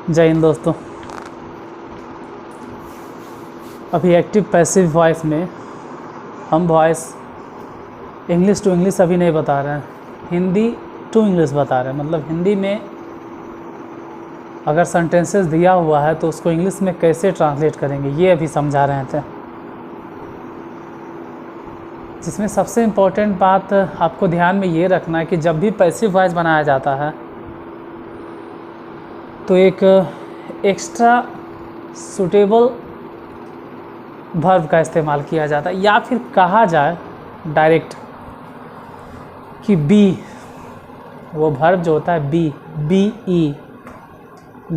जय हिंद दोस्तों। अभी एक्टिव पैसिव वॉइस में हम वॉइस इंग्लिश टू इंग्लिश अभी नहीं बता रहे हैं, हिंदी टू इंग्लिश बता रहे हैं। मतलब हिंदी में अगर सेंटेंसेस दिया हुआ है तो उसको इंग्लिश में कैसे ट्रांसलेट करेंगे ये अभी समझा रहे थे। जिसमें सबसे इम्पोर्टेंट बात आपको ध्यान में ये रखना है कि जब भी पैसिव वॉइस बनाया जाता है तो एक एक्स्ट्रा सूटेबल वर्ब का इस्तेमाल किया जाता है, या फिर कहा जाए डायरेक्ट कि बी, वो वर्ब जो होता है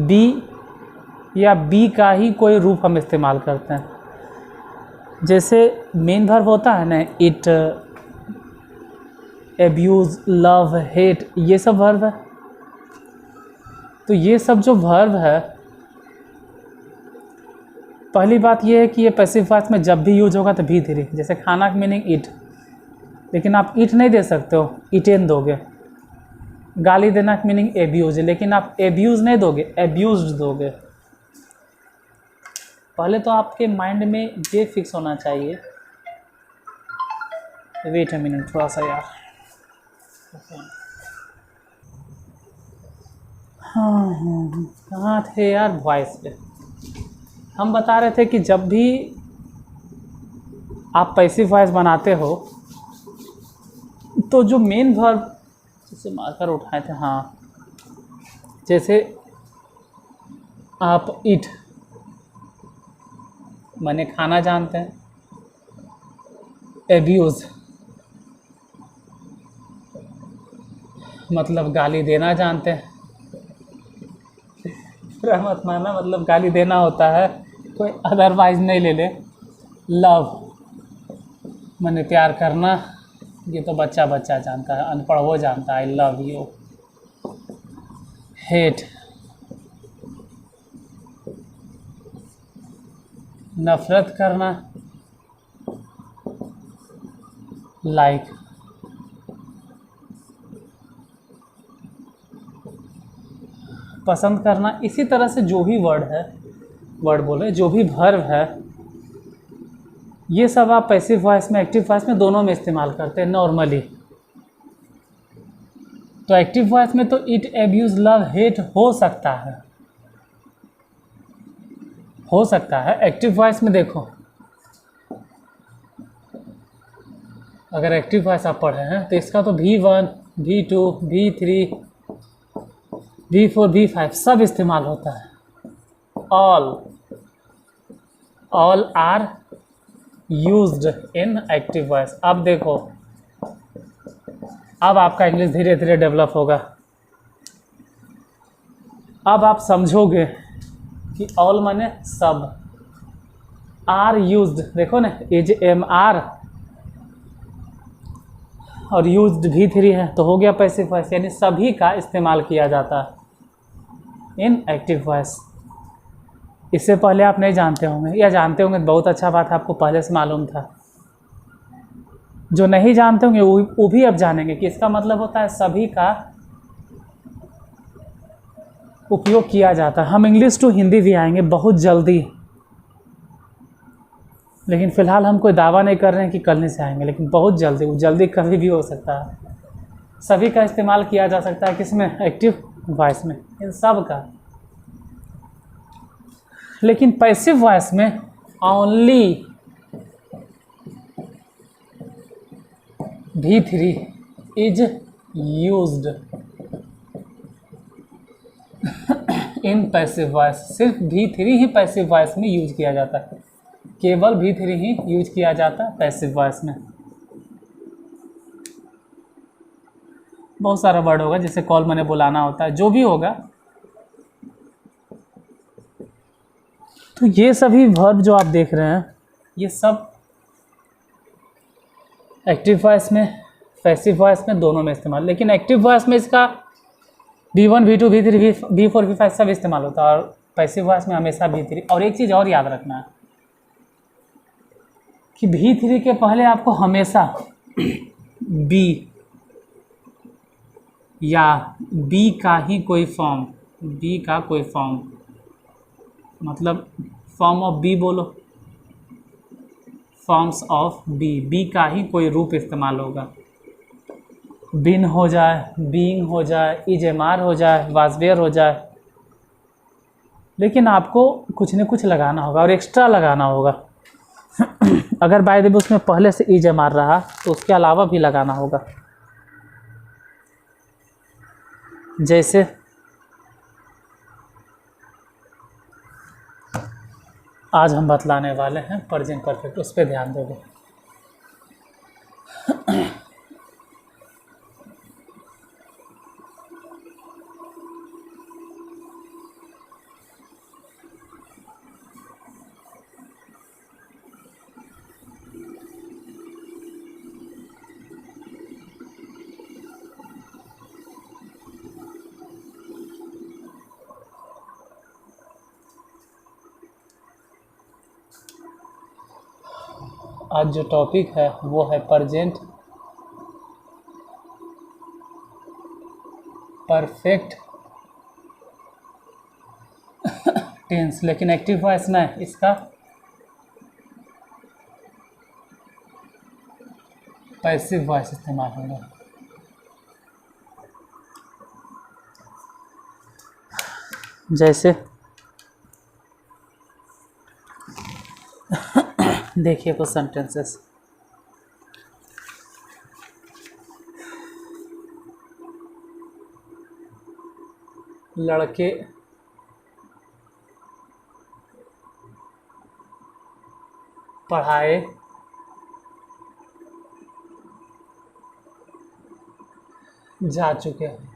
बी या बी का ही कोई रूप हम इस्तेमाल करते हैं। जैसे मेन वर्ब होता है ना, इट, एब्यूज़, लव, हेट, ये सब वर्ब है। तो ये सब जो वर्ब है, पहली बात ये है कि ये पैसिव वॉइस में जब भी यूज होगा तो भी धीरे। जैसे खाना का मीनिंग ईट, लेकिन आप ईट नहीं दे सकते हो, ईटेन दोगे। गाली देना का मीनिंग एब्यूज, लेकिन आप एब्यूज़ नहीं दोगे, एब्यूज्ड दोगे। पहले तो आपके माइंड में ये फिक्स होना चाहिए। वेट अ मिनट, थोड़ा सा यार। हाँ, कहाँ थे यार? वॉइस पे हम बता रहे थे कि जब भी आप पैसिव वॉइस बनाते हो तो जो मेन वर्ब, जैसे मार्कर उठाए थे, हाँ, जैसे आप ईट माने खाना जानते हैं, एब्यूज़ मतलब गाली देना जानते हैं। पूरा मत माना, मतलब गाली देना होता है, कोई अदरवाइज नहीं ले ले। लव माने प्यार करना, ये तो बच्चा बच्चा जानता है, अनपढ़ वो जानता है, आई लव यू। हेट नफरत करना, लाइक पसंद करना। इसी तरह से जो भी वर्ड बोले, जो भी वर्ब है, ये सब आप पैसिव वॉइस में, एक्टिव वॉइस में, दोनों में इस्तेमाल करते हैं नॉर्मली। तो एक्टिव वॉइस में तो इट, एब्यूज, लव, हेट हो सकता है। एक्टिव वॉइस में देखो, अगर एक्टिव वॉइस आप पढ़े हैं तो इसका तो V1, V2, V3, V4, V5 सब इस्तेमाल होता है। All are used in active voice. अब देखो, अब आपका इंग्लिश धीरे धीरे डेवलप होगा। अब आप समझोगे कि ऑल माने सब, आर यूज्ड, देखो ना, एज एम आर, और यूज्ड V3 है तो हो गया पैसिव वॉइस, यानी सभी का इस्तेमाल किया जाता है इन एक्टिव वॉइस। इससे पहले आप नहीं जानते होंगे, या जानते होंगे तो बहुत अच्छा बात है, आपको पहले से मालूम था। जो नहीं जानते होंगे वो भी अब जानेंगे कि इसका मतलब होता है सभी का उपयोग किया जाता है। हम इंग्लिश टू हिंदी भी आएंगे बहुत जल्दी, लेकिन फ़िलहाल हम कोई दावा नहीं कर रहे हैं कि कल नहीं से आएंगे, लेकिन बहुत जल्दी, वो जल्दी कभी भी हो सकता है। सभी का इस्तेमाल किया जा सकता है, किसमें? एक्टिव वॉइस में, इन सब का। लेकिन पैसिव वॉइस में only V3 is used in passive voice. सिर्फ V3 ही पैसिव वॉइस में यूज किया जाता है, केवल V3 ही यूज किया जाता है पैसिव वॉइस में। बहुत सारा वर्ड होगा, जैसे कॉल मैंने बुलाना होता है, जो भी होगा। तो ये सभी वर्ब जो आप देख रहे हैं, ये सब एक्टिव वॉइस में, पैसिव वॉइस में, दोनों में इस्तेमाल। लेकिन एक्टिव वॉइस में इसका V1, V2, V3, V4, V5 सब इस्तेमाल होता है, और पैसिव वॉइस में हमेशा V3। और एक चीज़ और याद रखना है कि V3 के पहले आपको हमेशा B या बी का ही कोई फॉर्म, बी का कोई फॉर्म मतलब फॉर्म ऑफ बी बोलो, फॉर्म्स ऑफ बी का ही कोई रूप इस्तेमाल होगा। बिन हो जाए, बीइंग हो जाए, इजेमार हो जाए, वाजवेयर हो जाए, लेकिन आपको कुछ न कुछ लगाना होगा और एक्स्ट्रा लगाना होगा। अगर बाय द वे उसमें पहले से इजेमार रहा तो उसके अलावा भी लगाना होगा। जैसे आज हम बतलाने वाले हैं प्रेजेंट परफेक्ट, उस पर ध्यान दोगे। आज जो टॉपिक है वो है प्रेजेंट परफेक्ट टेंस, लेकिन एक्टिव वॉइस ना है, इसका पैसिव वॉइस इस्तेमाल होगा। जैसे देखिए कुछ सेंटेंसेस। लड़के पढ़ाए जा चुके हैं।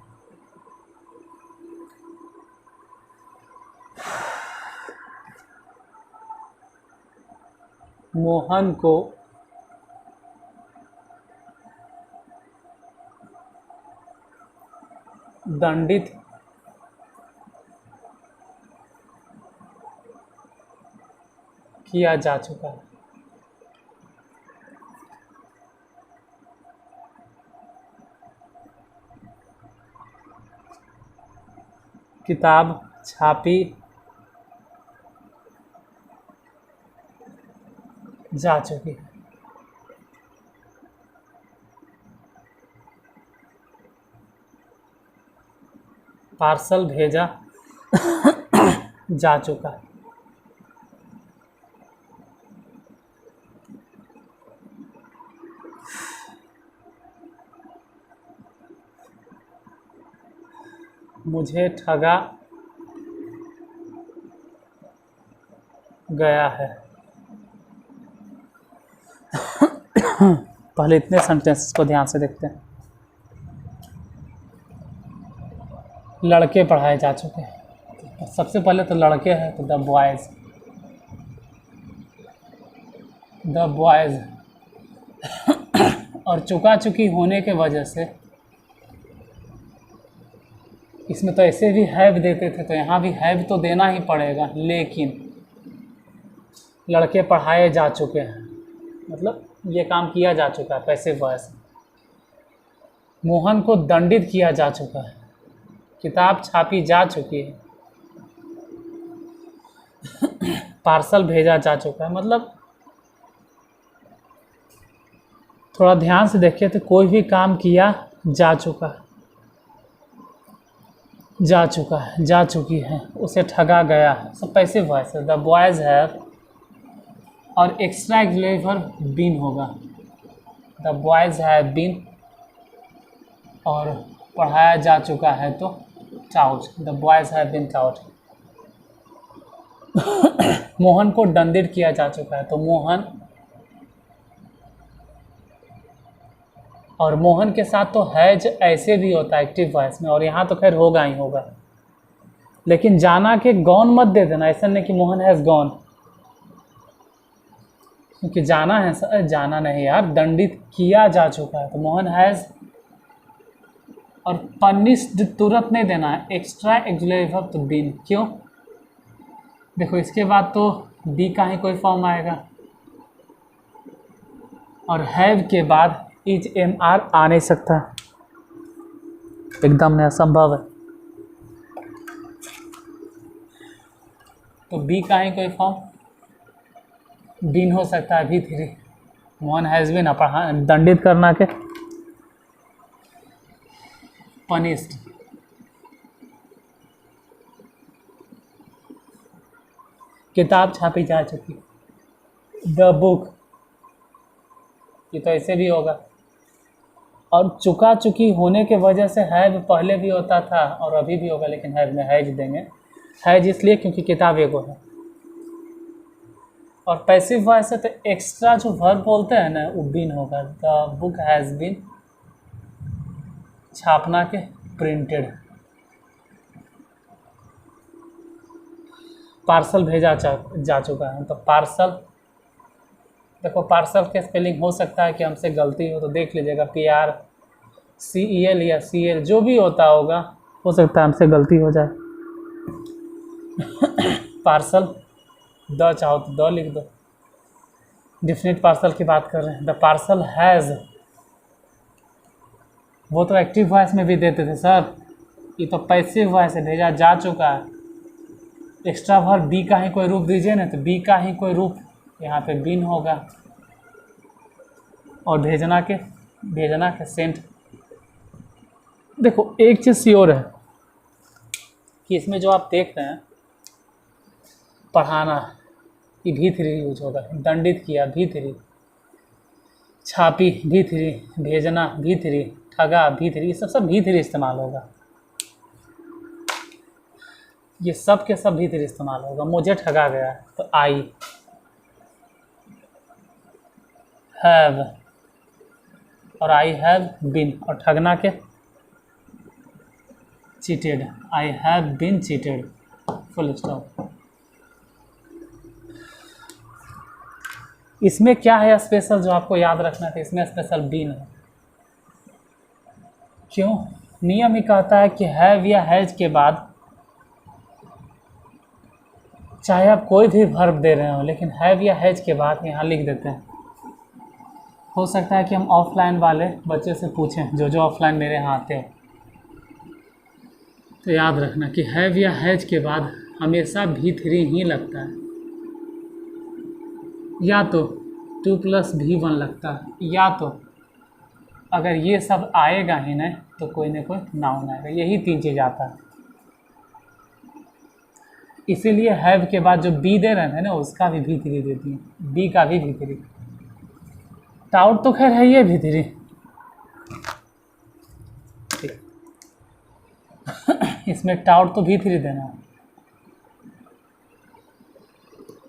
मोहन को दंडित किया जा चुका है। किताब छापी जा चुकी है। पार्सल भेजा जा चुका है। मुझे ठगा गया है। पहले इतने सेंटेंसेस को ध्यान से देखते हैं। लड़के पढ़ाए जा चुके हैं, सबसे पहले तो लड़के हैं तो द बॉयज़ और चुका चुकी होने के वजह से इसमें तो ऐसे भी हैव देते थे तो यहाँ भी हैव तो देना ही पड़ेगा, लेकिन लड़के पढ़ाए जा चुके हैं मतलब ये काम किया जा चुका है, पैसिव वॉइस। मोहन को दंडित किया जा चुका है। किताब छापी जा चुकी है। पार्सल भेजा जा चुका है। मतलब थोड़ा ध्यान से देखिए तो कोई भी काम किया जा चुका है, जा चुका है, जा चुकी है, उसे ठगा गया है, सब पैसिव वॉइस है। द बॉयज़ हैव और एक्स्ट्रा ऑक्सिलरी वर्ब बीन होगा। द बॉयज़ हैव बीन और पढ़ाया जा चुका है तो taught. The boys have been taught. Mohan को दंडित किया जा चुका है तो मोहन, और मोहन के साथ तो हैज ऐसे भी होता है एक्टिव वॉइस में, और यहाँ तो खैर होगा ही होगा, लेकिन जाना के गॉन मत दे देना। ऐसा नहीं कि मोहन हैज़ गॉन, क्योंकि जाना है सर, जाना नहीं यार, दंडित किया जा चुका है तो मोहन हैज़, और पनिश्ड तुरंत नहीं देना है, एक्स्ट्रा ऑक्सिलरी वर्ब तो बीन। क्यों? देखो इसके बाद तो बी का ही कोई फॉर्म आएगा और हैव के बाद इज एम आर आ नहीं सकता, एकदम नहीं, असंभव है। तो बी का ही कोई फॉर्म बीन हो सकता है V3। वन हैज़ बीन दंडित करना के पनिश्ड। किताब छापी जा चुकी, द बुक, ये तो ऐसे भी होगा। और चुका चुकी होने के वजह से हैव पहले भी होता था और अभी भी होगा, लेकिन हैव में हैज देंगे। हैज इसलिए क्योंकि किताब एगो है। और पैसिव वॉइस है तो एक्स्ट्रा जो वर्ब बोलते हैं ना वो बीन होगा। द बुक हैज़ बीन छापना के प्रिंटेड। पार्सल भेजा जा चुका है, तो पार्सल, देखो पार्सल के स्पेलिंग हो सकता है कि हमसे गलती हो तो देख लीजिएगा, PRCEL या CL जो भी होता होगा, हो सकता है हमसे गलती हो जाए। पार्सल द चाहो तो द लिख दो। डिफिनिट पार्सल की बात कर रहे हैं। द पार्सल हैज़, वो तो एक्टिव वॉइस में भी देते थे सर, ये तो पैसिव वॉइस है, भेजा जा चुका है। एक्स्ट्रा वर्ब बी का ही कोई रूप दीजिए ना, तो बी का ही कोई रूप यहाँ पे बीन होगा। और भेजना के सेंट। देखो एक चीज़ श्योर है कि इसमें जो आप देख रहे हैं पढ़ाना, ये V3 यूज होगा। दंडित किया V3, छापी V3, भेजना V3, ठगा V3, ये सब V3 इस्तेमाल होगा। ये सब के सब V3 इस्तेमाल होगा। मुझे ठगा गया तो आई हैव, और आई हैव बीन, और ठगना के cheated, I have been cheated, full stop. इसमें क्या है स्पेशल जो आपको याद रखना था, इसमें स्पेशल बीन है। क्यों? नियम ही कहता है कि हैव या हैज के बाद चाहे आप कोई भी वर्ब दे रहे हो, लेकिन हैव या हैज के बाद यहाँ लिख देते हैं। हो सकता है कि हम ऑफलाइन वाले बच्चे से पूछें, जो ऑफलाइन मेरे यहाँ आते हो, तो याद रखना कि हैव या हैज के बाद हमेशा V3 ही लगता है। या तो 2+V1 लगता है, या तो अगर ये सब आएगा ही नहीं तो कोई ना कोई नाउन आएगा। यही 3 चीज़ आता है। इसीलिए हैव के बाद जो बी दे रहे थे ना, उसका भी V3 दे दिए, बी का भी V3। टाउट तो खैर है ये V3। इसमें टाउट तो V3 देना है,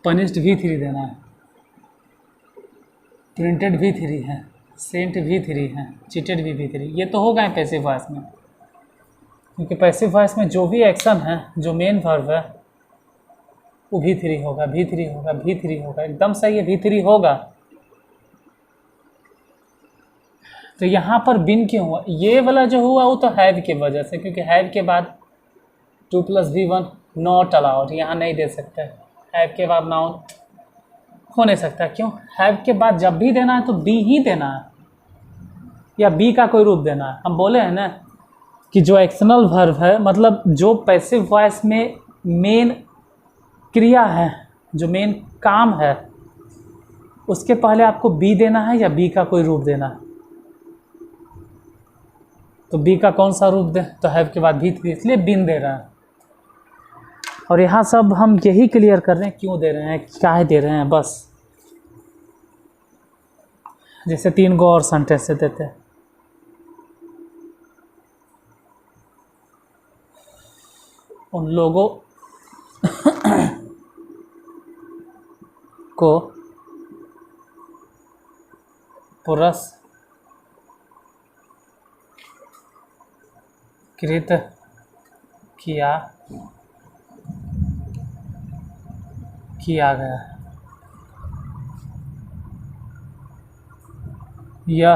पनिश्ड V3 देना है, प्रिंटेड V3 है, सेंट V3 है, चीटेड भी V3। ये तो हो गए पैसिव वॉइस में, क्योंकि पैसिव वॉइस में जो भी एक्शन है, जो मेन वर्ब है, वो V3 होगा, V3 होगा, V3 होगा। एकदम सही है, V3 होगा। तो यहाँ पर बिन क्यों हुआ? ये वाला जो हुआ वो तो हैव की वजह से, क्योंकि हैव के बाद 2+V1 नॉट अलाउड, यहाँ नहीं दे सकते। हैव के बाद नाउन हो नहीं सकता। क्यों? हैव के बाद जब भी देना है तो बी ही देना है, या बी का कोई रूप देना है। हम बोले हैं ना कि जो एक्शनल वर्ब है, मतलब जो पैसिव वॉइस में मेन क्रिया है, जो मेन काम है, उसके पहले आपको बी देना है या बी का कोई रूप देना है। तो बी का कौन सा रूप दे? तो हैव के बाद V3, इसलिए बिन दे रहा है। और यहाँ सब हम यही क्लियर कर रहे हैं क्यों दे रहे हैं, क्या दे रहे हैं, बस। जैसे 3 गो और सेंटेंस से देते हैं। उन लोगों को पुरस्कृत किया गया। यह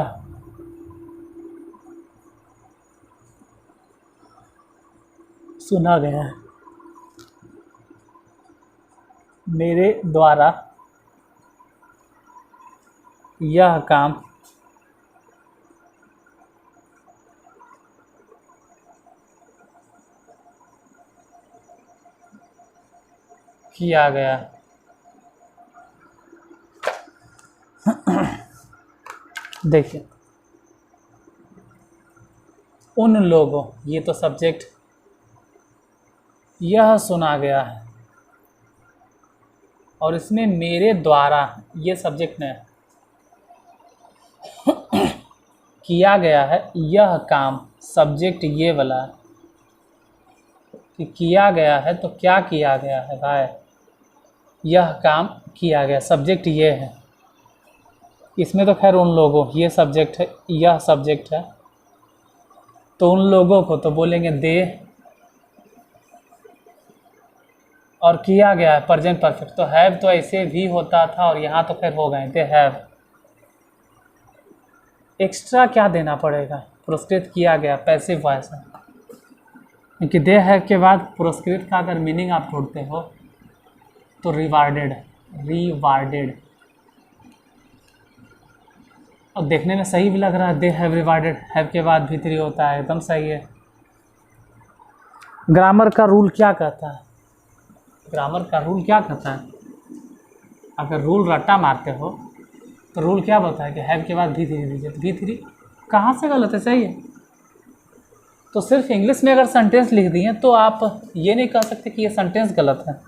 सुना गया है। मेरे द्वारा यह काम किया गया। देखिए, उन लोगों, ये तो सब्जेक्ट, यह सुना गया है, और इसमें मेरे द्वारा, ये सब्जेक्ट ने किया गया है यह काम, सब्जेक्ट ये वाला है कि किया गया है, तो क्या किया गया है भाई, यह काम किया गया, सब्जेक्ट ये है। इसमें तो खैर उन लोगों, ये सब्जेक्ट है, यह सब्जेक्ट है, तो उन लोगों को तो बोलेंगे दे, और किया गया है प्रेजेंट परफेक्ट, तो हैव तो ऐसे भी होता था, और यहाँ तो खैर हो गए दे हैव। एक्स्ट्रा क्या देना पड़ेगा, पुरस्कृत किया गया, पैसिव वॉइस है, क्योंकि दे हैव के बाद पुरस्कृत का अगर मीनिंग आप ढूंढते हो तो रिवार्डेड, रिवार्डेड, और देखने में सही भी लग रहा है, दे हैव रिवार्डेड, हैव के बाद भी थ्री होता है, एकदम सही है। ग्रामर का रूल क्या कहता है, ग्रामर का रूल क्या कहता है, अगर रूल रट्टा मारते हो तो रूल क्या बताए कि हैव के बाद भी थ्री दीजिए, तो भी थ्री कहाँ से गलत है, सही है। तो सिर्फ इंग्लिश में अगर सेंटेंस लिख दिए तो आप ये नहीं कह सकते कि ये सेंटेंस गलत है,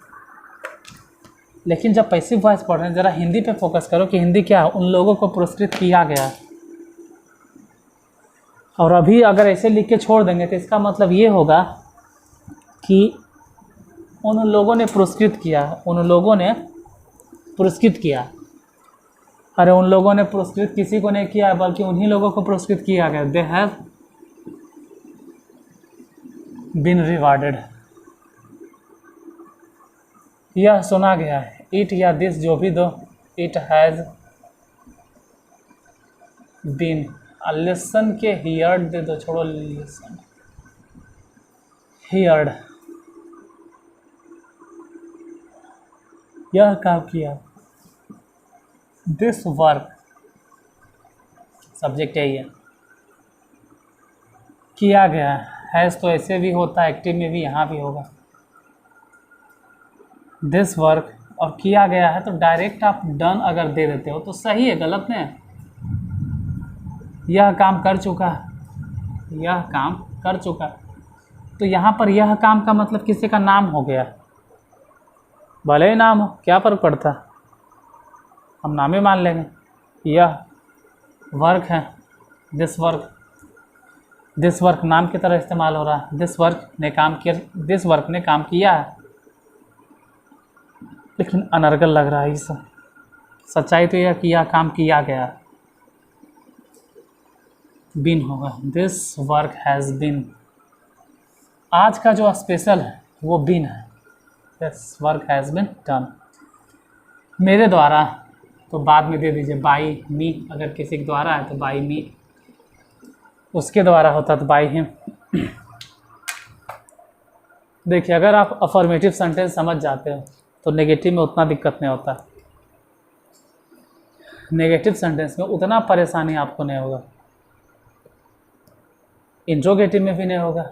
लेकिन जब पैसिव वॉइस पढ़ रहे हैं, ज़रा हिंदी पे फोकस करो कि हिंदी क्या है, उन लोगों को पुरस्कृत किया गया। और अभी अगर ऐसे लिख के छोड़ देंगे तो इसका मतलब ये होगा कि उन लोगों ने पुरस्कृत किया, उन लोगों ने पुरस्कृत किया। अरे उन लोगों ने पुरस्कृत किसी को नहीं किया, बल्कि उन्हीं लोगों को पुरस्कृत किया गया, दे हैव बीन रिवार्डेड। यह सुना गया है, इट या दिस जो भी दो, इट हैज़ बीन, लिसन के हियर्ड दे दो, छोड़ो लिसन, हियर्ड, यह काम किया, दिस वर्क, सब्जेक्ट यही है, किया गया, हैज़ तो ऐसे भी होता है, एक्टिव में भी, यहाँ भी होगा दिस वर्क, और किया गया है तो डायरेक्ट आप डन अगर दे देते हो तो सही है, गलत नहीं है। यह काम कर चुका, यह काम कर चुका, तो यहाँ पर यह काम का मतलब किसी का नाम हो गया, भले ही नाम हो, क्या फ़र्क पड़ता, हम नाम ही मान लेंगे। यह वर्क है, दिस वर्क, दिस वर्क नाम की तरह इस्तेमाल हो रहा है, दिस वर्क ने काम किया, दिस वर्क ने काम किया है, लेकिन अनर्गल लग रहा है इस, सच्चाई तो यह कि यह काम किया गया, बिन होगा, दिस वर्क हैज़ बिन। आज का जो स्पेशल है वो बिन है, this work has been done. मेरे द्वारा तो बाद में दे दीजिए, बाई मी, अगर किसी के द्वारा है तो बाई मी, उसके द्वारा होता तो बाई हिम। देखिए, अगर आप अफर्मेटिव सेंटेंस समझ जाते हो तो नेगेटिव में उतना दिक्कत नहीं होता, नेगेटिव सेंटेंस में उतना परेशानी आपको नहीं होगा, इंट्रोगेटिव में भी नहीं होगा।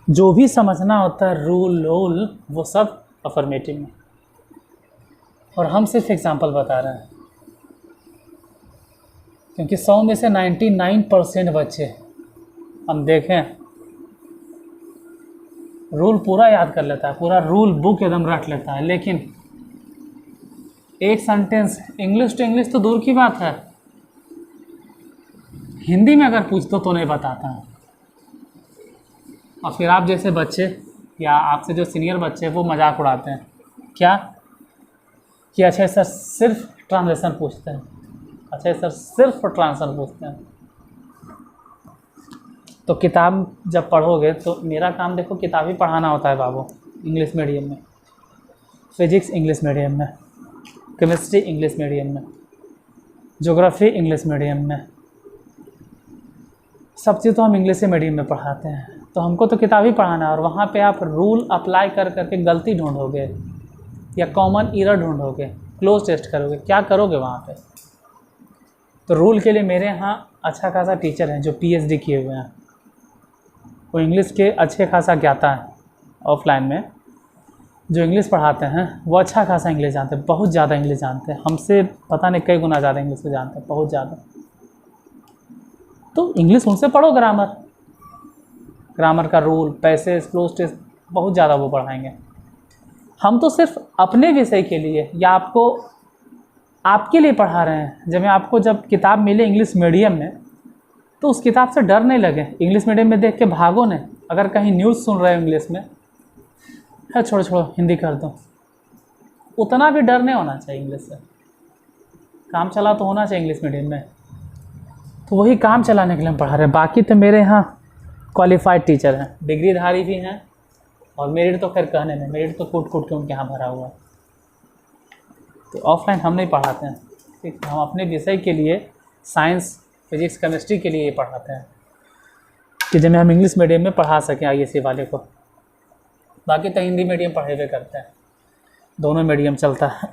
जो भी समझना होता है रूल लोल, वो सब अफर्मेटिव में, और हम सिर्फ एग्जांपल बता रहे हैं, क्योंकि 100 में से 99% बच्चे हम देखें रूल पूरा याद कर लेता है, पूरा रूल बुक एकदम रट लेता है, लेकिन एक सेंटेंस इंग्लिश टू इंग्लिश तो दूर की बात है, हिंदी में अगर पूछ दो तो नहीं बताता है। और फिर आप जैसे बच्चे या आपसे जो सीनियर बच्चे हैं वो मजाक उड़ाते हैं, क्या कि अच्छा सर सिर्फ ट्रांसलेशन पूछते हैं, अच्छा सर सिर्फ ट्रांसलेशन पूछते हैं। तो किताब जब पढ़ोगे तो मेरा काम देखो, किताब ही पढ़ाना होता है बाबू, इंग्लिश मीडियम में, फिजिक्स इंग्लिश मीडियम में, केमिस्ट्री इंग्लिश मीडियम में, ज्योग्राफी इंग्लिश मीडियम में, सब चीज़ तो हम इंग्लिश मीडियम में पढ़ाते हैं, तो हमको तो किताब ही पढ़ाना है। और वहाँ पे आप रूल अप्लाई कर करके गलती ढूंढोगे या कॉमन एरर ढूंढोगे, क्लोज टेस्ट करोगे, क्या करोगे वहाँ पे। तो रूल के लिए मेरे यहाँ अच्छा खासा टीचर हैं जो PhD किए हुए हैं, वो इंग्लिश के अच्छे खासा ज्ञाता है ऑफलाइन में, जो इंग्लिश पढ़ाते हैं वो अच्छा खासा इंग्लिश जानते हैं, बहुत ज़्यादा इंग्लिश जानते हैं, हमसे पता नहीं कई गुना ज़्यादा इंग्लिश को जानते हैं, बहुत ज़्यादा। तो इंग्लिश उनसे पढ़ो, ग्रामर, ग्रामर का रूल, पैसेज, क्लोज टेस्ट, बहुत ज़्यादा वो पढ़ाएंगे। हम तो सिर्फ अपने विषय के लिए या आपको आपके लिए पढ़ा रहे हैं। जब किताब मिले इंग्लिश मीडियम में तो उस किताब से डर नहीं लगे। इंग्लिश मीडियम में देख के भागो नहीं। अगर कहीं न्यूज़ सुन रहे हो इंग्लिश में, है छोड़ो हिंदी कर दो, उतना भी डर नहीं होना चाहिए इंग्लिश से। काम चला तो होना चाहिए इंग्लिश मीडियम में, तो वही काम चलाने के लिए हम पढ़ा रहे हैं। बाकी तो मेरे यहाँ क्वालिफाइड टीचर हैं, डिग्रीधारी भी हैं, और मेरिट तो खैर कहने में, मेरिट तो कूट कूट के उनके यहाँ भरा हुआ है। तो ऑफलाइन हम नहीं पढ़ाते हैं, ठीक, हम अपने विषय के लिए, साइंस, फिजिक्स, केमिस्ट्री के लिए ये पढ़ाते हैं कि जिन्हें हम इंग्लिश मीडियम में पढ़ा सकें ISC वाले को। बाकी तो हिंदी मीडियम पढ़े हुए करते हैं, दोनों मीडियम चलता है।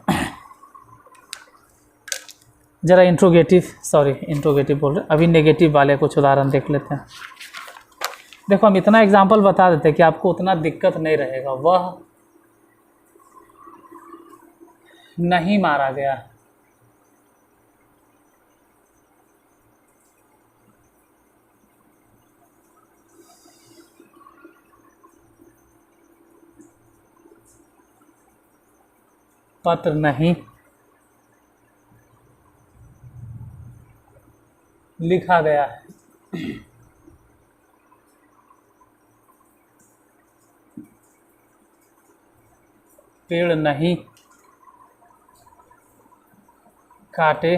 ज़रा इंट्रोगेटिव बोल रहे, अभी नेगेटिव वाले कुछ उदाहरण देख लेते हैं। देखो हम इतना एग्जाम्पल बता देते हैं कि आपको उतना दिक्कत नहीं रहेगा। वह नहीं मारा गया, पत्र नहीं लिखा गया है, पेड़ नहीं काटे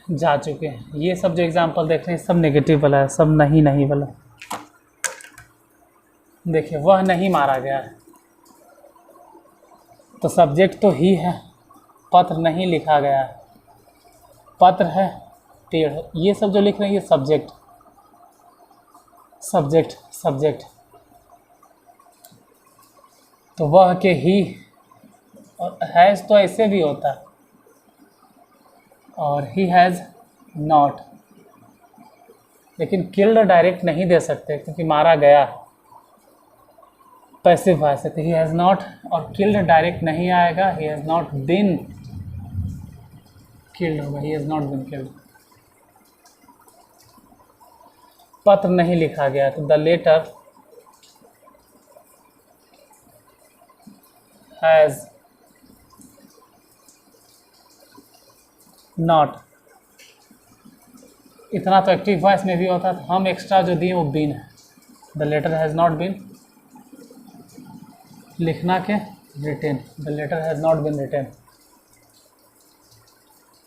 जा चुके हैं। ये सब जो एग्जाम्पल देख रहे हैं सब नेगेटिव वाला है, सब नहीं वाला। देखिए वह नहीं मारा गया है, तो सब्जेक्ट तो ही है, पत्र नहीं लिखा गया है, पत्र है, पेड़ है, ये सब जो लिख रहे हैं ये सब्जेक्ट। तो वह के ही, और हैज़ तो ऐसे भी होता है, और ही हैज़ नॉट, लेकिन किल्ड डायरेक्ट नहीं दे सकते क्योंकि मारा गया, पैसिव वॉइस है, तो ही हैज़ नॉट, और किल्ड डायरेक्ट नहीं आएगा, he has not been killed होगा, he has not been killed. पत्र नहीं लिखा गया, तो द लेटर हैज़ नॉट, इतना तो एक्टिव वॉइस में भी होता है, हम एक्स्ट्रा जो दिए वो बीन है। The letter has not been, लिखना के written, the letter has not been written.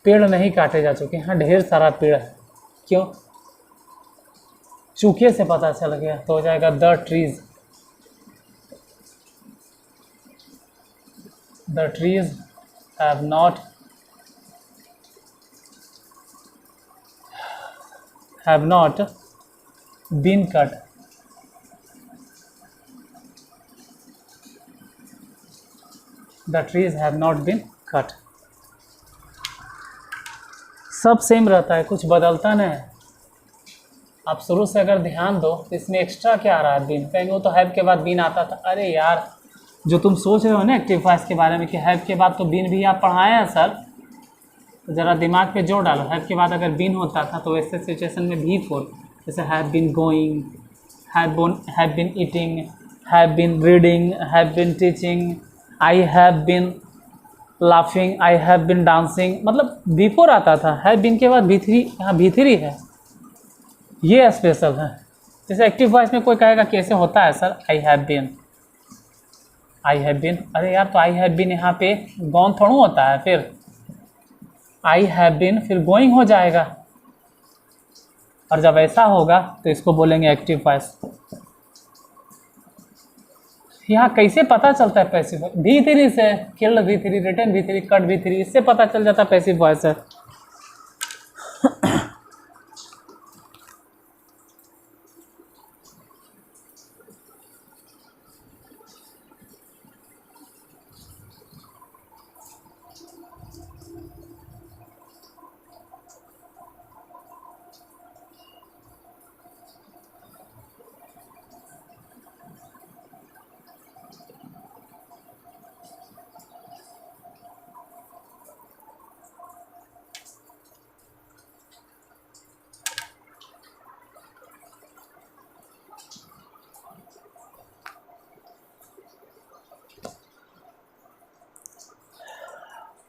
पेड़ नहीं काटे जा चुके, हाँ ढेर सारा पेड़ है, क्यों, चूके से पता चल गया, तो हो जाएगा the trees have not been cut. The trees have not been cut. सब सेम रहता है, कुछ बदलता नहीं है। आप शुरू से अगर ध्यान दो तो इसमें एक्स्ट्रा क्या आ रहा है, बीन, कहेंगे वो तो हैव के बाद बीन आता था। अरे यार, जो तुम सोच रहे हो ना एक्टिव वॉइस के बारे में कि हैव के बाद तो बीन भी आप पढ़ाए हैं सर, तो ज़रा दिमाग पे जोर डालो। हैव के बाद अगर बीन होता था तो वैसे सिचुएशन में भी फोर, जैसे have been going, have been eating, have been reading, have been teaching, I have been laughing, I have been dancing, मतलब बिफोर आता था। हैव बीन के बाद भी3, यहाँ भी3 है, ये स्पेशल है। जैसे एक्टिव वॉइस में कोई कहेगा कैसे होता है सर, आई हैव बीन, अरे यार तो आई हैव बीन यहाँ पे गॉन थोड़ा होता है, फिर आई हैव बीन फिर गोइंग हो जाएगा, और जब ऐसा होगा तो इसको बोलेंगे एक्टिव वॉइस। यहाँ कैसे पता चलता है पैसिव, भी3 से, किल्ड भी3, रिटन भी3, कट भी3, इससे पता चल जाता है पैसिव वॉइस है।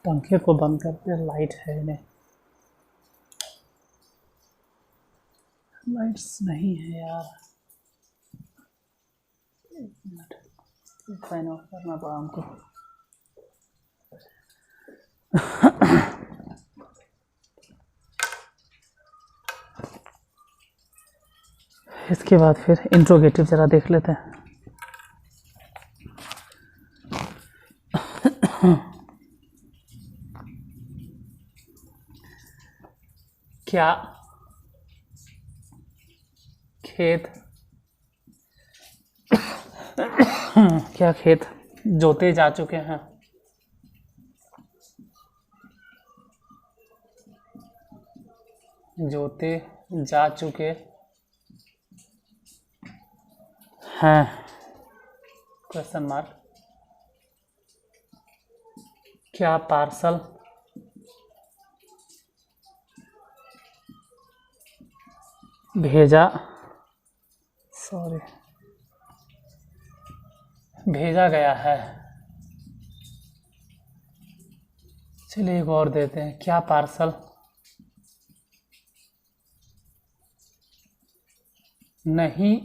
पंखे को बंद करते हैं, लाइट है नहीं, लाइट्स नहीं है यार। एक मिनट, फैन ऑफ करना पड़ा हमको। इसके बाद फिर इंट्रोगेटिव ज़रा देख लेते हैं। क्या खेत क्या खेत जोते जा चुके हैं? जोते जा चुके हैं? Question mark. क्या पार्सल भेजा गया है? चलिए एक और देते हैं। क्या पार्सल नहीं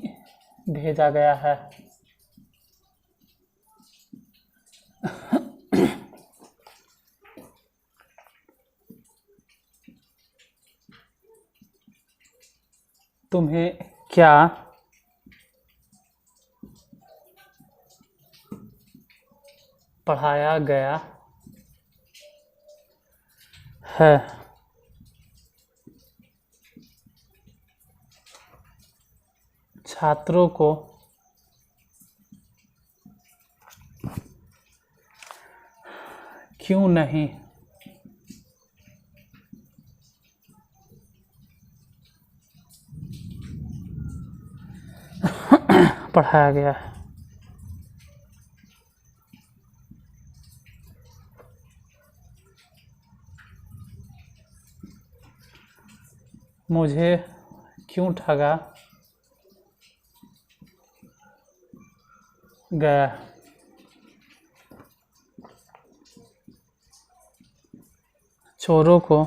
भेजा गया है? तुम्हें क्या पढ़ाया गया है? छात्रों को क्यों नहीं पढ़ाया गया है? मुझे क्यों ठगा गया? चोरों को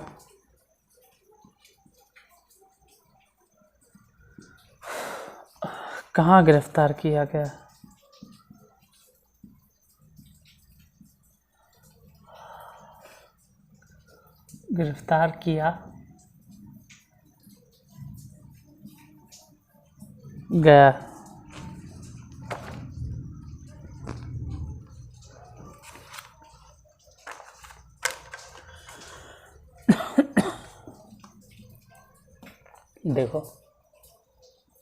कहाँ गिरफ्तार किया गया? गिरफ्तार किया गया। देखो,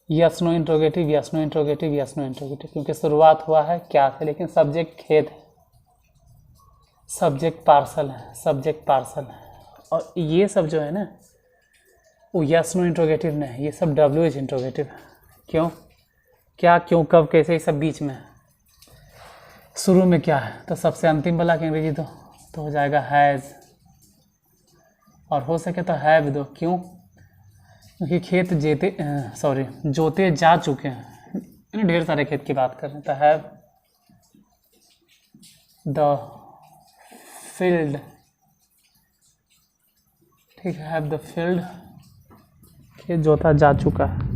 yes no interrogative, yes no interrogative, yes no interrogative, क्योंकि शुरुआत हुआ है क्या से, लेकिन सब्जेक्ट खेत है, सब्जेक्ट पार्सल है, सब्जेक्ट पार्सल है। और ये सब जो है ना, वो यस नो इंट्रोगेटिव नहीं, ये सब WH इंट्रोगेटिव है। क्यों, क्या, क्यों, कब, कैसे, ये सब बीच में है। शुरू में क्या है, तो सबसे अंतिम वाला की अंग्रेजी तो हो जाएगा हैज़, और हो सके तो हैव दो। क्यों, क्योंकि खेत जोते जा चुके हैं, ढेर सारे खेत की बात कर रहे हैं। तो हैव द फील्ड, ठीक है, हैव द फील्ड, खेत जोता जा चुका है।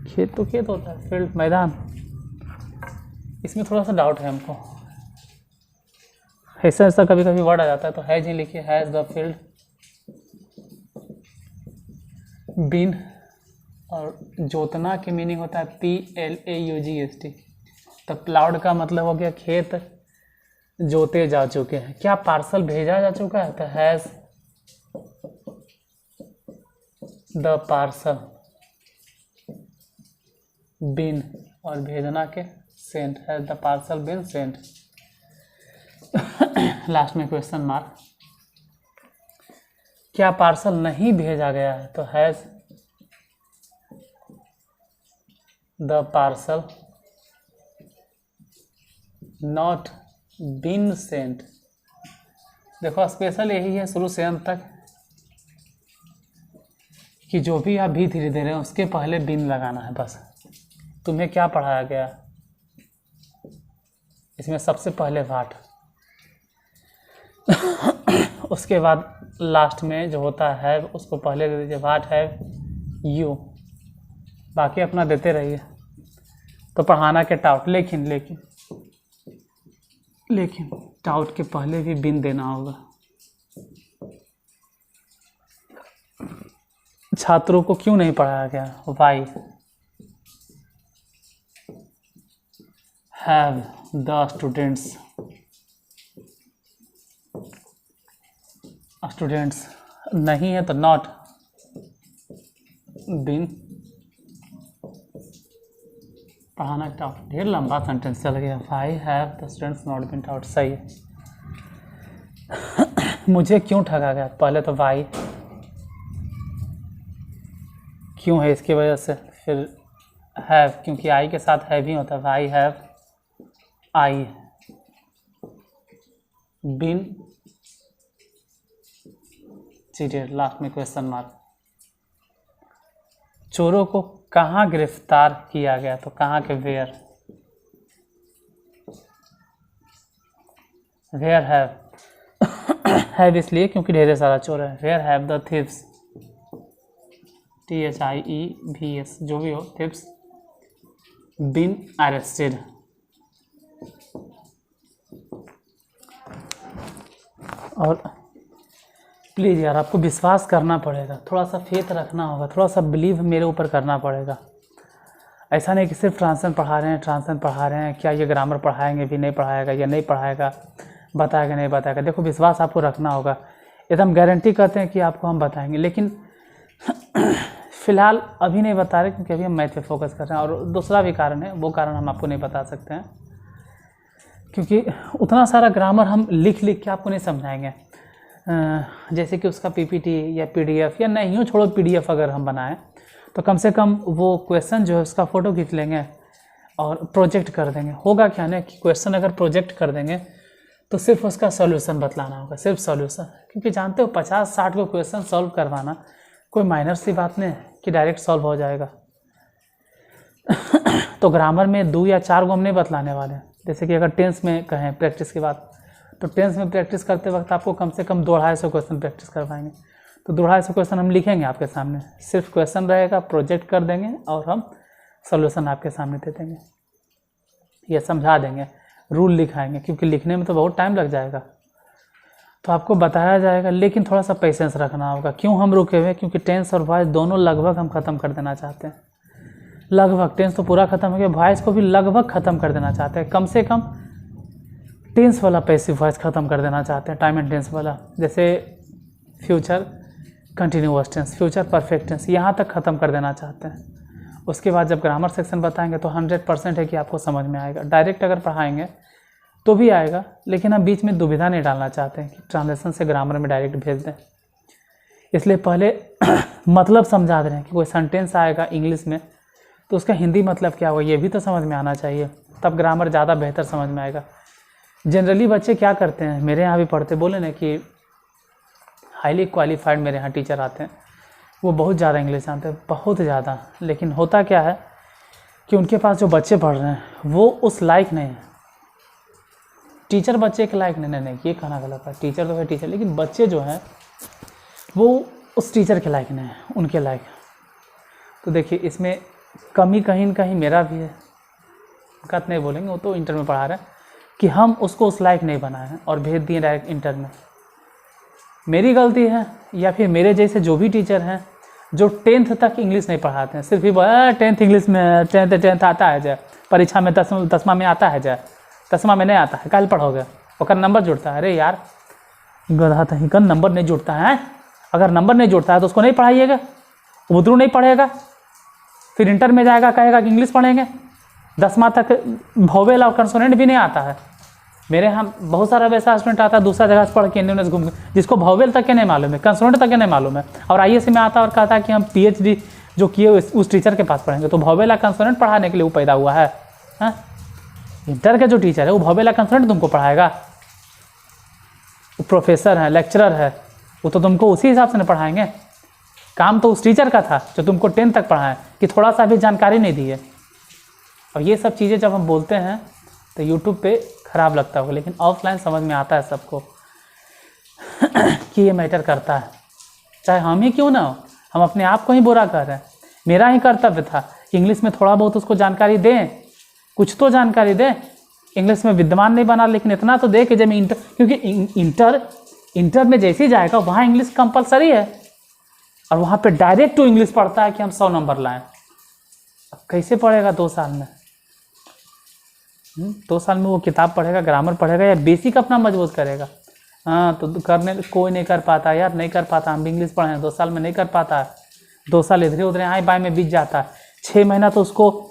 खेत तो खेत होता है, फील्ड मैदान। इसमें थोड़ा सा डाउट है हमको, ऐसा कभी कभी वर्ड आ जाता है, तो हैज ही लिखिए, हैज द फील्ड बीन, और जोतना के मीनिंग होता है PLAUGST। तो प्लाउड का मतलब हो गया खेत जोते जा चुके हैं। क्या पार्सल भेजा जा चुका है? तो हैज द पार्सल बीन, और भेजना के sent, has the parcel been sent. Last में क्वेश्चन मार्क। क्या पार्सल नहीं भेजा गया है? तो has the parcel not been sent. देखो, स्पेशल यही है शुरू से अंत तक कि जो भी आप भी धीरे दे रहे हैं उसके पहले बीन लगाना है बस। तुम्हें क्या पढ़ाया गया, इसमें सबसे पहले वाट। उसके बाद लास्ट में जो होता है उसको पहले दे दीजिए, व्हाट हैव यू, बाकी अपना देते रहिए। तो पढ़ाना के टाउट, लेकिन लेकिन लेकिन टाउट के पहले भी बिन देना होगा। छात्रों को क्यों नहीं पढ़ाया गया? वाई हैव द स्टूडेंट्स नहीं है तो नॉट बीन पढ़ाना टाउट। ढेर लंबा सेंटेंस चल गया। Why have the students not been taught, सही है। मुझे क्यों ठगा गया? पहले तो वाई क्यों है इसकी वजह से, फिर हैव क्योंकि आई के साथ हैव ही होता है। Why have I been cheated, last में क्वेश्चन मार्क। चोरों को कहाँ गिरफ्तार किया गया? तो कहाँ के वेयर हैव इसलिए क्योंकि ढेर सारा चोर है। Where have the thieves, THIEVS जो भी हो, थीव्स बीन अरेस्टेड। और प्लीज़ यार आपको विश्वास करना पड़ेगा, थोड़ा सा फेथ रखना होगा, थोड़ा सा बिलीव मेरे ऊपर करना पड़ेगा। ऐसा नहीं कि सिर्फ ट्रांसलेशन पढ़ा रहे हैं, क्या ये ग्रामर पढ़ाएंगे भी, नहीं पढ़ाएगा या नहीं पढ़ाएगा, बताएगा नहीं बताएगा। देखो विश्वास आपको रखना होगा, एकदम गारंटी करते हैं कि आपको हम बताएंगे, लेकिन फ़िलहाल अभी नहीं बता रहे क्योंकि अभी हम मैथ पे फोकस कर रहे हैं। और दूसरा भी कारण है, वो कारण हम आपको नहीं बता सकते हैं क्योंकि उतना सारा ग्रामर हम लिख के आपको नहीं समझाएंगे। जैसे कि उसका PPT या PDF या नहीं हो, छोड़ो PDF अगर हम बनाएं तो कम से कम वो क्वेश्चन जो है उसका फ़ोटो खींच लेंगे और प्रोजेक्ट कर देंगे। होगा क्या ना कि क्वेश्चन अगर प्रोजेक्ट कर देंगे तो सिर्फ उसका सॉल्यूशन बतलाना होगा, सिर्फ सॉल्यूशन, क्योंकि जानते हो 50-60 को क्वेश्चन सॉल्व करवाना कोई माइनर सी बात नहीं है कि डायरेक्ट सॉल्व हो जाएगा। तो ग्रामर में 2 या 4 को हम नहीं बतलाने वाले। जैसे कि अगर टेंस में कहें प्रैक्टिस की बात, तो टेंस में प्रैक्टिस करते वक्त आपको कम से कम 250 क्वेश्चन प्रैक्टिस करवाएंगे। तो 250 क्वेश्चन हम लिखेंगे आपके सामने, सिर्फ क्वेश्चन रहेगा, प्रोजेक्ट कर देंगे और हम सॉल्यूशन आपके सामने दे देंगे, ये समझा देंगे, रूल लिखाएंगे, क्योंकि लिखने में तो बहुत टाइम लग जाएगा। तो आपको बताया जाएगा, लेकिन थोड़ा सा पेशेंस रखना होगा। क्यों हम रुके हुए? क्योंकि टेंस और वॉइस दोनों लगभग हम ख़त्म कर देना चाहते हैं। लगभग टेंस तो पूरा ख़त्म हो गया, वॉइस को भी लगभग ख़त्म कर देना चाहते हैं। कम से कम टेंस वाला पैसिव वॉइस ख़त्म कर देना चाहते हैं, टाइम एंड टेंस वाला, जैसे future continuous tense, future perfect tense, यहाँ तक ख़त्म कर देना चाहते हैं। उसके बाद जब ग्रामर सेक्शन बताएंगे तो 100% है कि आपको समझ में आएगा। डायरेक्ट अगर पढ़ाएंगे तो भी आएगा, लेकिन हम बीच में दुविधा नहीं डालना चाहते हैं कि ट्रांसलेशन से ग्रामर में डायरेक्ट भेज दें। इसलिए पहले मतलब समझा दे रहे हैं कि कोई सेंटेंस आएगा इंग्लिश में तो उसका हिंदी मतलब क्या होगा ये भी तो समझ में आना चाहिए, तब ग्रामर ज़्यादा बेहतर समझ में आएगा। जनरली बच्चे क्या करते हैं, मेरे यहाँ भी पढ़ते, बोले ना कि हाईली क्वालिफाइड मेरे यहाँ टीचर आते हैं, वो बहुत ज़्यादा इंग्लिश जानते हैं, बहुत ज़्यादा, लेकिन होता क्या है कि उनके पास जो बच्चे पढ़ रहे हैं वो उस लायक नहीं है। टीचर बच्चे के लायक नहीं, ये कहना गलत है। टीचर तो है टीचर, लेकिन बच्चे जो हैं वो उस टीचर के लायक नहीं है, उनके लायक। तो देखिए इसमें कमी कहीं न कहीं मेरा भी है, गलत नहीं बोलेंगे, वो तो इंटर में पढ़ा रहे हैं कि हम उसको उस लायक नहीं बनाए हैं और भेज दिए डायरेक्ट इंटर में। मेरी गलती है या फिर मेरे जैसे जो भी टीचर हैं जो 10th तक इंग्लिश नहीं पढ़ाते हैं, सिर्फ ही 10th इंग्लिश में 10th आता है जाए, परीक्षा में 10वां में आता है जाए, 10वां में नहीं आता है, कल पढ़ोगे और नंबर जुड़ता है। अरे यार गधा तहीं का नंबर नहीं जुड़ता है, अगर नंबर नहीं जुड़ता है तो उसको नहीं पढ़ाइएगा, उधरू नहीं पढ़ेगा, फिर इंटर में जाएगा कहेगा कि इंग्लिश पढ़ेंगे। 10वां तक वोवेल और कंसोनेंट भी नहीं आता है। मेरे यहाँ बहुत सारा वैसा स्टूडेंट आता है दूसरा जगह से पढ़ के इंडियन घूम, जिसको वोवेल तक के नहीं मालूम है, कंसोनेंट तक के नहीं मालूम है, और IAS में आता है और कहता है कि हम PhD जो किए उस टीचर के पास पढ़ेंगे। तो वोवेल और कंसोनेंट पढ़ाने के लिए वो पैदा हुआ है। इंटर का जो टीचर है वो वोवेल और कंसोनेंट तुमको पढ़ाएगा, वो प्रोफेसर है, लेक्चरर है, वो तो तुमको उसी हिसाब से नहीं पढ़ाएंगे। काम तो उस टीचर का था जो तुमको 10th तक पढ़ाएं, कि थोड़ा सा भी जानकारी नहीं दी है। और ये सब चीज़ें जब हम बोलते हैं तो यूट्यूब पे ख़राब लगता होगा, लेकिन ऑफलाइन समझ में आता है सबको। कि ये मैटर करता है, चाहे हम ही क्यों ना हो, हम अपने आप को ही बुरा कर रहे हैं। मेरा ही कर्तव्य था कि इंग्लिश में थोड़ा बहुत उसको जानकारी दें, कुछ तो जानकारी दें। इंग्लिश में विद्वान नहीं बना, लेकिन इतना तो दे कि जब इंटर, क्योंकि इंटर में जैसे ही जाएगा वहाँ इंग्लिश कंपलसरी है, और वहाँ पे डायरेक्ट टू इंग्लिश पढ़ता है कि हम 100 नंबर लाएं। अब कैसे पढ़ेगा 2 साल में? 2 साल में वो किताब पढ़ेगा, ग्रामर पढ़ेगा, या बेसिक अपना मजबूत करेगा? हाँ, तो करने कोई नहीं कर पाता यार, नहीं कर पाता। हम भी इंग्लिश पढ़े हैं, 2 साल में नहीं कर पाता है। 2 साल इधर उधर आए बाएं में बीत जाता है। 6 महीना तो उसको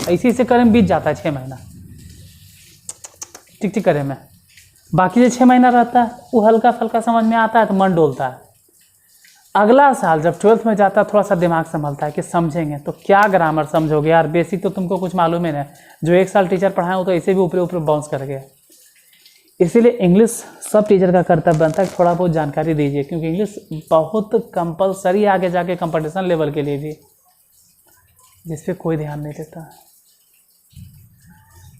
ऐसे ऐसे करे में बीत जाता है 6 महीना, टिक टिक करे में। बाकी जो 6 महीना रहता है वो हल्का फल्का समझ में आता है तो मन डोलता है। अगला साल जब 12th में जाता है थोड़ा सा दिमाग संभलता है कि समझेंगे, तो क्या ग्रामर समझोगे यार, बेसिक तो तुमको कुछ मालूम ही नहीं। जो 1 साल टीचर पढ़ाए वो तो ऐसे भी ऊपर ऊपर बाउंस कर गया। इसीलिए इंग्लिश सब टीचर का कर्तव्य बनता है थोड़ा बहुत जानकारी दीजिए, क्योंकि इंग्लिश बहुत कंपलसरी आगे जाके कंपटीशन लेवल के लिए भी, जिस पे कोई ध्यान नहीं देता।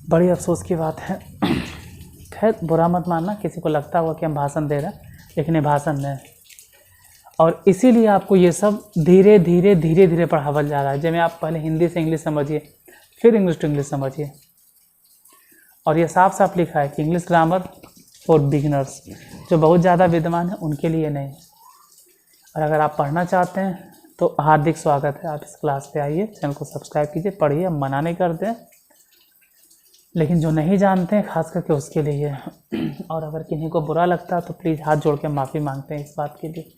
बड़ी अफसोस की बात है। खैर, बुरा मत मानना, किसी को लगता हुआ कि हम भाषण दे रहे हैं, लेकिन ये भाषण नहीं। और इसीलिए आपको ये सब धीरे धीरे पढ़ावल जा रहा है। जैसे आप पहले हिंदी से इंग्लिश समझिए, फिर इंग्लिश टू इंग्लिश समझिए। और ये साफ साफ लिखा है कि इंग्लिश ग्रामर फॉर बिगिनर्स, जो बहुत ज़्यादा विद्वान है उनके लिए नहीं। और अगर आप पढ़ना चाहते हैं तो हार्दिक स्वागत है, आप इस क्लास पे आइए, चैनल को सब्सक्राइब कीजिए, पढ़िए। हम मना नहीं करते हैं, लेकिन जो नहीं जानते हैं खास करके उसके लिए। और अगर किन्हीं को बुरा लगता है तो प्लीज़ हाथ जोड़ के माफ़ी मांगते हैं इस बात के लिए।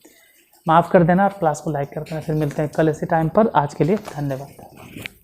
माफ़ कर देना और क्लास को लाइक कर देना। फिर मिलते हैं कल इसी टाइम पर। आज के लिए धन्यवाद।